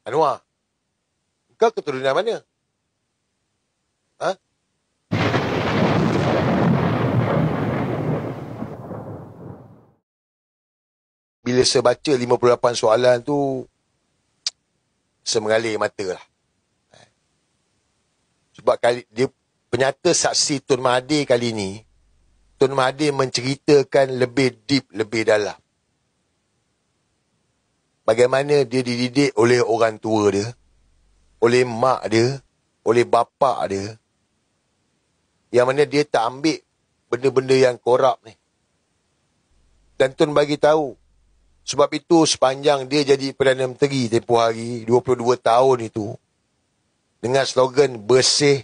Anwar, kau keturunan mana? Ha? Bila saya baca 58 soalan tu, saya mengalir mata lah. Sebab dia penyata saksi Tun Mahathir kali ni, Tun Mahathir menceritakan lebih deep, lebih dalam. Bagaimana dia dididik oleh orang tua dia, oleh mak dia, oleh bapa dia, yang mana dia tak ambil benda-benda yang korup ni. Dan Tun bagi tahu, sebab itu sepanjang dia jadi Perdana Menteri tempoh hari 22 tahun itu, dengan slogan bersih,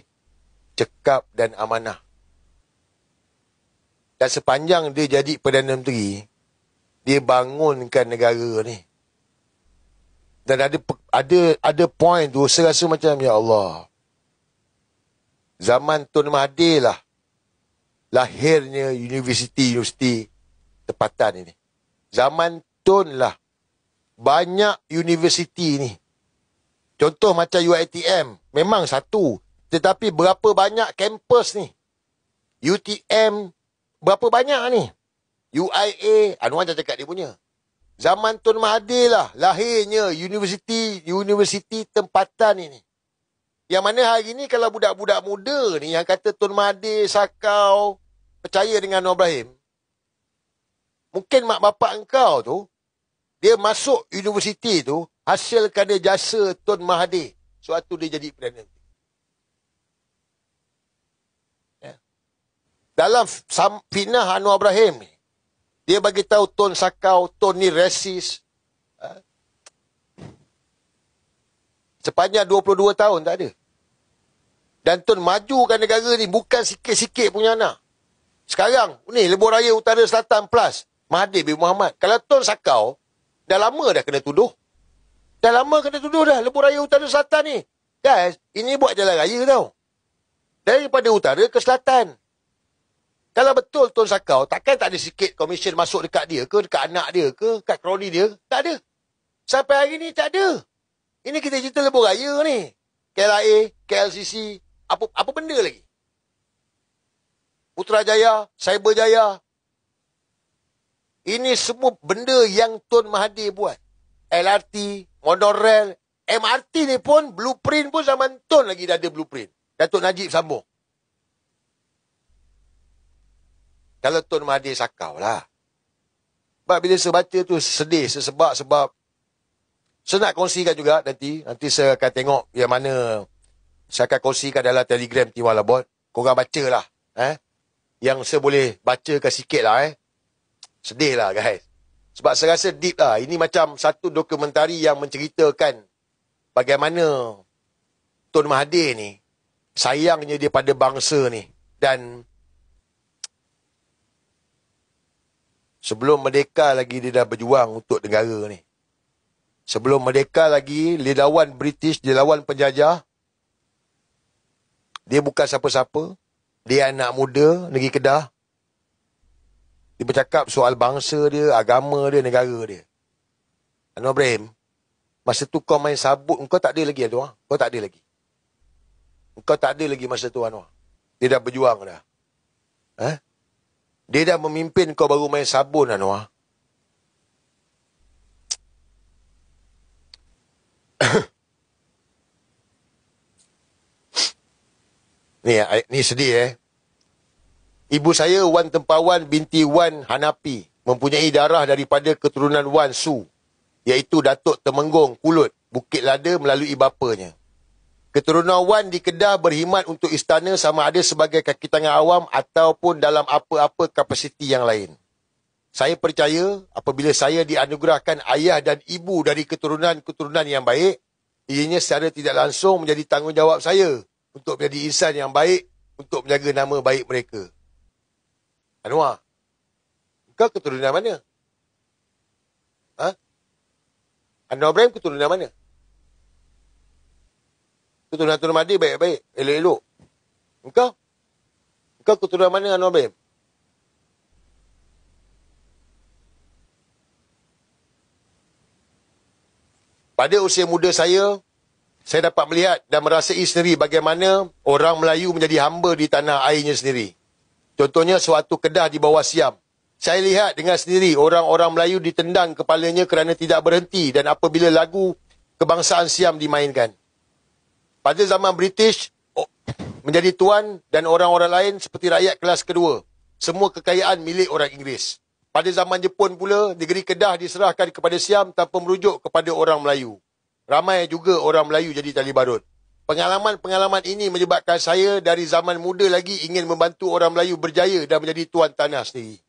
cekap dan amanah. Dan sepanjang dia jadi Perdana Menteri, dia bangunkan negara ni. Dan ada point tu, saya rasa macam, ya Allah, zaman Tun Mahathir lah lahirnya universiti tempatan ini. Zaman Tun lah banyak universiti ni. Contoh macam UiTM, memang satu. Tetapi berapa banyak kampus ni? UTM, berapa banyak ni? UIA, Anwar dah cakap dia punya. Zaman Tun Mahathir lah lahirnya universiti tempatan ini. Yang mana hari ni kalau budak-budak muda ni yang kata Tun Mahathir sakau, percaya dengan Anwar Ibrahim, mungkin mak bapak engkau tu, dia masuk universiti tu hasil kerana jasa Tun Mahathir sewaktu dia jadi Perdana Menteri. Ya. Dalam fitnah Anwar Ibrahim ni, dia bagi tahu Tun sakau, Tun ni resis. Sepanjang 22 tahun tak ada. Dan Tun majukan negara ni bukan sikit-sikit punya anak. Sekarang ni Lebuh Raya Utara Selatan plus Mahathir bin Mohamad. Kalau Tun sakau, dah lama dah kena tuduh. Dah lama kena tuduh dah Lebuh Raya Utara Selatan ni. Guys, ini buat jalan raya tau. Daripada utara ke selatan. Kalau betul Tun sakau, takkan tak ada sikit komisen masuk dekat dia ke, dekat anak dia ke, dekat kroni dia? Tak ada. Sampai hari ni tak ada. Ini kita cerita Lebuh Raya ni. KLIA, KLCC, apa benda lagi? Putrajaya, Cyberjaya. Ini semua benda yang Tun Mahathir buat. LRT, monorail, MRT ni pun, blueprint pun zaman Tun lagi dah ada blueprint. Datuk Najib sambung. Kalau Tun Mahathir sakau lah. Sebab bila saya baca tu sedih sebab saya nak kongsikan juga nanti saya akan tengok yang mana saya akan kongsikan dalam Telegram Tiwal Labot. Korang baca lah. Yang saya boleh bacakan sikit lah. Sedih lah guys. Sebab saya rasa deep lah. Ini macam satu dokumentari yang menceritakan bagaimana Tun Mahathir ni sayangnya dia pada bangsa ni. Dan sebelum merdeka lagi dia dah berjuang untuk negara ni. Sebelum merdeka lagi, dia lawan British, dia lawan penjajah. Dia bukan siapa-siapa. Dia anak muda, negeri Kedah. Dia bercakap soal bangsa dia, agama dia, negara dia. Anwar Ibrahim, masa tu kau main sabut, kau tak ada lagi Anwar. Kau tak ada lagi. Kau tak ada lagi masa tu Anwar. Dia dah berjuang dah. Dia dah memimpin, kau baru main sabun Anwar. Ni sedih Ibu saya Wan Tempawan binti Wan Hanapi mempunyai darah daripada keturunan Wan Su, iaitu Datuk Temenggung Kulut, Bukit Lada melalui bapanya. Keturunan Wan di Kedah berkhidmat untuk istana sama ada sebagai kaki tangan awam ataupun dalam apa-apa kapasiti yang lain. Saya percaya apabila saya dianugerahkan ayah dan ibu dari keturunan-keturunan yang baik, ianya secara tidak langsung menjadi tanggungjawab saya untuk menjadi insan yang baik, untuk menjaga nama baik mereka. Anwar, kau keturunan mana? Anwar Ibrahim keturunan mana? Keturunan Tun Mahathir baik-baik, elok-elok. Engkau keturunan mana Anwar Ibrahim? Pada usia muda saya dapat melihat dan merasai sendiri bagaimana orang Melayu menjadi hamba di tanah airnya sendiri. Contohnya suatu kedah di bawah Siam. Saya lihat dengan sendiri orang-orang Melayu ditendang kepalanya kerana tidak berhenti dan apabila lagu kebangsaan Siam dimainkan. Pada zaman British, menjadi tuan dan orang-orang lain seperti rakyat kelas kedua. Semua kekayaan milik orang Inggeris. Pada zaman Jepun pula, negeri Kedah diserahkan kepada Siam tanpa merujuk kepada orang Melayu. Ramai juga orang Melayu jadi tali barut. Pengalaman-pengalaman ini menyebabkan saya dari zaman muda lagi ingin membantu orang Melayu berjaya dan menjadi tuan tanah sendiri.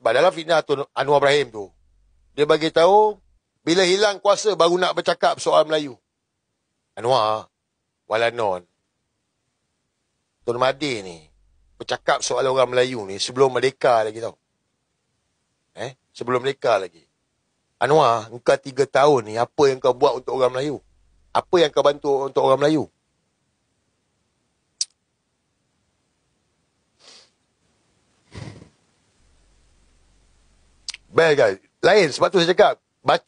Sebab dalam fitnah Tun Anwar Ibrahim tu, dia bagi tahu bila hilang kuasa baru nak bercakap soal Melayu. Anwar, walanon, Tun Mahathir ni bercakap soal orang Melayu ni sebelum merdeka lagi tau. Sebelum merdeka lagi. Anwar, engkau 3 tahun ni apa yang kau buat untuk orang Melayu? Apa yang kau bantu untuk orang Melayu? Baik guys, lain sebab tu saya cakap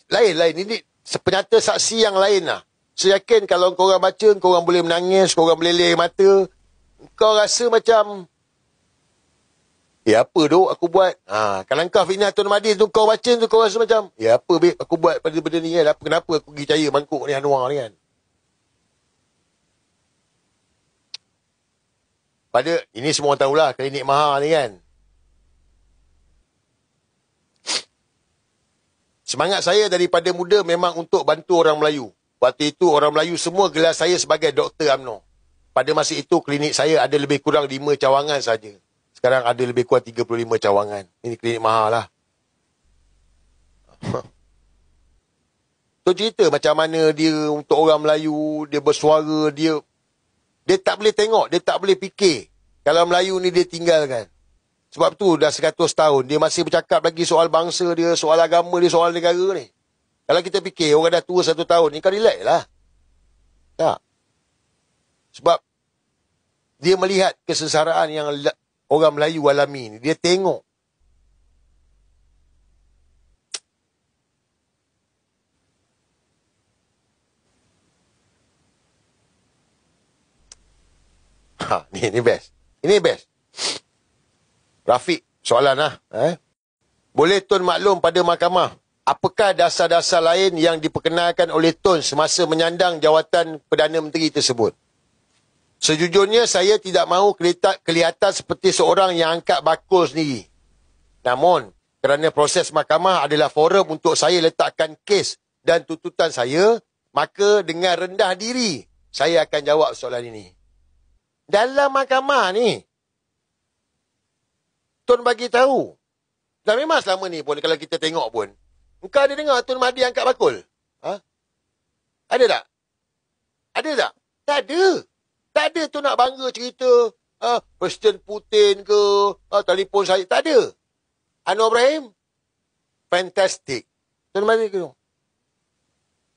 lain ini penyata saksi yang lain lah. Saya yakin kalau korang baca, korang boleh menangis, korang boleh leleh mata. Kau rasa macam, apa duk aku buat? Kalau kau fitnah Tun Mahathir tu, kau baca tu, kau rasa macam, apa babe aku buat pada benda ni kan? Kenapa aku pergi caya mangkuk ni Anwar ni kan? Pada, ini semua orang tahulah, klinik Maha ni kan. Semangat saya daripada muda memang untuk bantu orang Melayu. Waktu itu orang Melayu semua gelar saya sebagai Dr. UMNO. Pada masa itu klinik saya ada lebih kurang 5 cawangan saja. Sekarang ada lebih kurang 35 cawangan. Ini klinik Maha lah. Tu cerita macam mana dia untuk orang Melayu, dia bersuara, dia tak boleh tengok, dia tak boleh fikir. Kalau Melayu ni dia tinggalkan. Sebab tu dah 100 tahun, dia masih bercakap lagi soal bangsa dia, soal agama dia, soal negara ni. Kalau kita fikir, orang dah tua 1 tahun ni, kau relax lah. Tak. Sebab dia melihat kesengsaraan yang orang Melayu alami ni. Dia tengok. Ni best. Ini best. Rafiq, soalan lah. Boleh Tun maklum pada mahkamah, apakah dasar-dasar lain yang diperkenalkan oleh Tun semasa menyandang jawatan Perdana Menteri tersebut? Sejujurnya, saya tidak mahu kelihatan seperti seorang yang angkat bakul sendiri. Namun, kerana proses mahkamah adalah forum untuk saya letakkan kes dan tuntutan saya, maka dengan rendah diri, saya akan jawab soalan ini. Dalam mahkamah ni, Tun bagi tahu. Dan memang selama ni pun, kalau kita tengok pun, engkau ada dengar Tun Mahathir angkat bakul? Ada tak? Ada tak? Tak ada. Tak ada tu nak bangga cerita Presiden Putin ke, telefon saya. Tak ada. Anwar Ibrahim, fantastic. Tun Mahathir ke?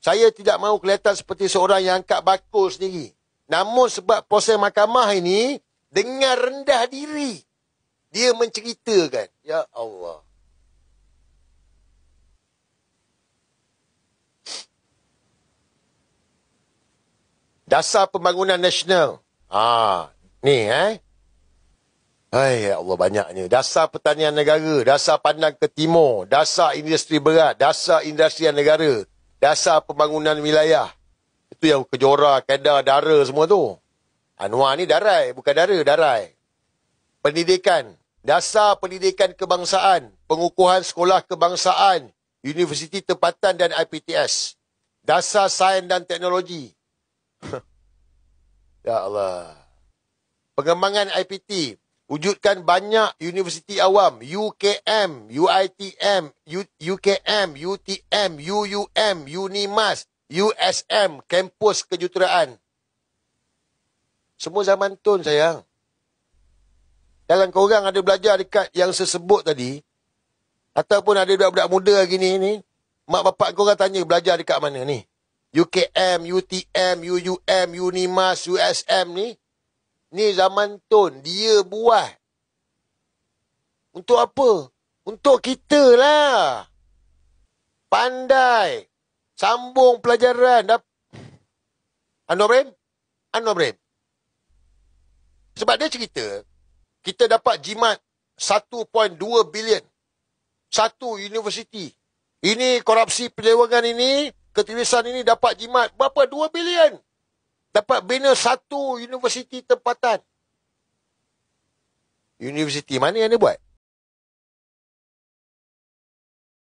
Saya tidak mahu kelihatan seperti seorang yang angkat bakul sendiri. Namun sebab proses mahkamah ini, dengan rendah diri, dia menceritakan. Ya Allah. Dasar Pembangunan Nasional. Ni Hai ya Allah, banyaknya. Dasar Pertanian Negara, Dasar Pandang ke Timur, Dasar Industri Berat, Dasar Industrian Negara, Dasar Pembangunan Wilayah. Itu yang Kejora, Kedah, Dara semua tu. Anwar ni darai, bukan dara, darai. Pendidikan, Dasar Pendidikan Kebangsaan, Pengukuhan Sekolah Kebangsaan, Universiti Tempatan dan IPTS. Dasar Sains dan Teknologi. Ya Allah. Pengembangan IPT. Wujudkan banyak universiti awam. UKM, UITM, UKM, UTM, UUM, UNIMAS, USM, kampus kejuruteraan. Semua zaman Tun, sayang. Kalau korang ada belajar dekat yang sesebut tadi, ataupun ada budak-budak muda lagi ni, mak bapak korang tanya belajar dekat mana ni? UKM, UTM, UUM, UNIMAS, USM ni zaman Tun. Dia buat. Untuk apa? Untuk kita lah. Pandai. Sambung pelajaran. Anwar Ibrahim. Sebab dia cerita, kita dapat jimat 1.2 bilion. Satu universiti. Ini korupsi pendewangan ini, ketulisan ini dapat jimat berapa? 2 bilion. Dapat bina satu universiti tempatan. Universiti mana yang dia buat?